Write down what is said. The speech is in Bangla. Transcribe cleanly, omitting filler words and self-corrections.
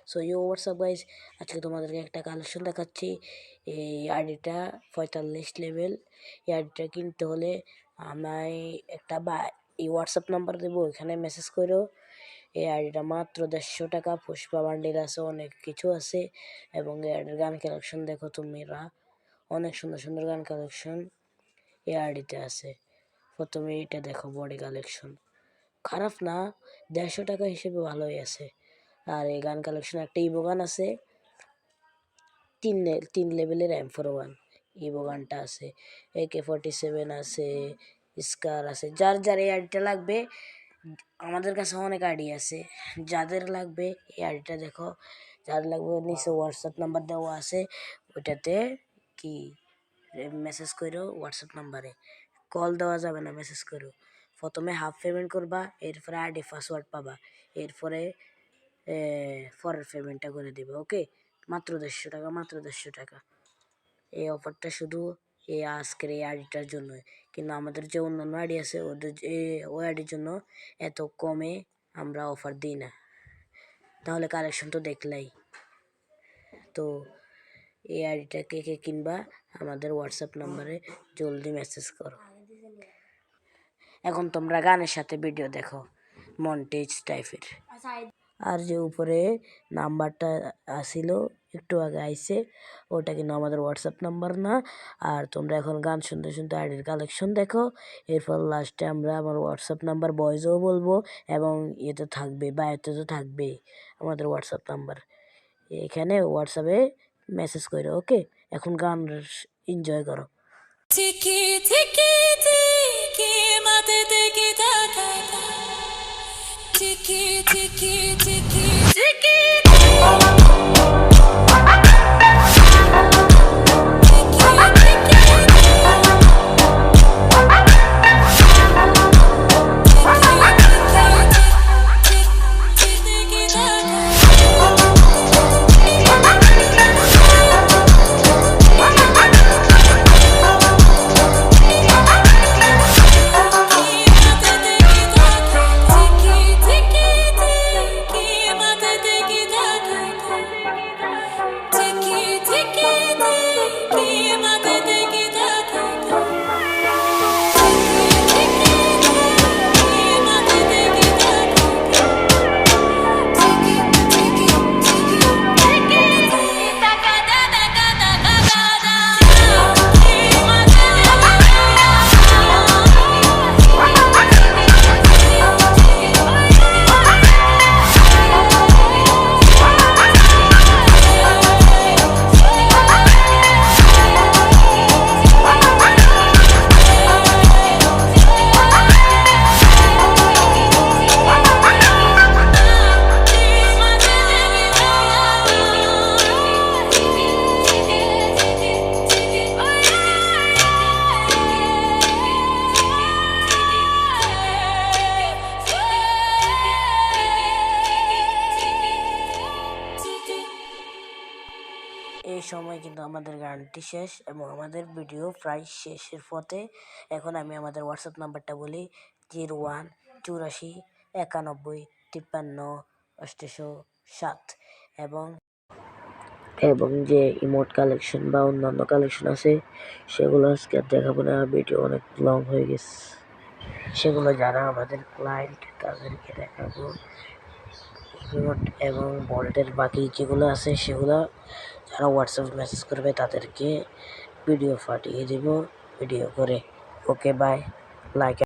সো হোয়াটসঅ্যাপ গাইস, আজকে তোমাদেরকে একটা কালেকশন দেখাচ্ছি। এই আইডিটা 45 লেভেল। এই আইডিটা কিনতে হলে আমায় একটা এই হোয়াটসঅ্যাপ নাম্বার দেবো, এখানে মেসেজ করো। এই আইডিটা মাত্র 150 টাকা। পুষ্পা বান্ডিল আছে, অনেক কিছু আছে। এবং এই আইডির গান কালেকশন দেখো তোমরা, অনেক সুন্দর সুন্দর গান কালেকশন এই আইডিতে আছে। প্রথমে এটা দেখো, বডি কালেকশন খারাপ না, 150 টাকা হিসেবে ভালোই আছে। আর এই গান কালেকশন একটা ইভো গান আছে, 3 লেভেলের M41 ইভো গানটা আছে। AK-47 আছে, স্কার আছে। যার যার এই আইডিটা লাগবে, আমাদের কাছে অনেক আইডি আছে। যাদের লাগবে এই আইডিটা দেখো, যার লাগবে নিচে হোয়াটসঅ্যাপ নাম্বার দেওয়া আছে, ওইটাতে কি মেসেজ করো। হোয়াটসঅ্যাপ নাম্বারে কল দেওয়া যাবে না, মেসেজ করো। প্রথমে হাফ পেমেন্ট করবা, এরপরে আইডি পাসওয়ার্ড পাবা, এরপরে পরের পেমেন্টটা করে দিবে। ওকে, মাত্র 150 টাকা, মাত্র 150 টাকা। এই অফারটা শুধু এই আজকের এই আইডিটার জন্য, কিন্তু আমাদের যে অন্যান্য আইডি আছে ওদের ওই আইডির জন্য এত কমে আমরা অফার দিই না। তাহলে কালেকশন তো দেখলাই। তো এই আইডিটা কে কে কিনবা, আমাদের হোয়াটসঅ্যাপ নাম্বারে জলদি মেসেজ করো। এখন তোমরা গানের সাথে ভিডিও দেখো, মন্টেজ টাইপের। আর যে উপরে নাম্বারটা আসিল একটু আগে আইছে, ওটা কিন্তু আমাদের হোয়াটসঅ্যাপ নাম্বার না। আর তোমরা এখন গান শুনতে শুনতে আইডির কালেকশন দেখো। এরপর লাস্টে আমরা আমার হোয়াটসঅ্যাপ নাম্বার ভয়েসও বলবো, এবং ইয়েতে থাকবে, বায়োতে তো থাকবেই আমাদের হোয়াটসঅ্যাপ নাম্বার। এখানে হোয়াটসঅ্যাপে মেসেজ করো। ওকে, এখন গান এনজয় করো। Tiki tiki tiki mate tiki taka tiki tiki tiki tiki এই সময় কিন্তু আমাদের গানটি শেষ এবং আমাদের ভিডিও প্রায় শেষের পথে। এখন আমি আমাদের হোয়াটসঅ্যাপ নাম্বারটা বলি, 018491535807। এবং যে ইমোট কালেকশন বা অন্যান্য কালেকশন আছে সেগুলো আজকে আর দেখাবো না, ভিডিও অনেক লং হয়ে গেছে। সেগুলো যারা আমাদের ক্লায়েন্ট তাদেরকে দেখাবো। ইমোট এবং বোল্টের বাকি যেগুলো আছে সেগুলো যারা হোয়াটসঅ্যাপ মেসেজ করবে তাদেরকে ভিডিও পাঠিয়ে দেব, ভিডিও করে। ওকে, বাই। লাইক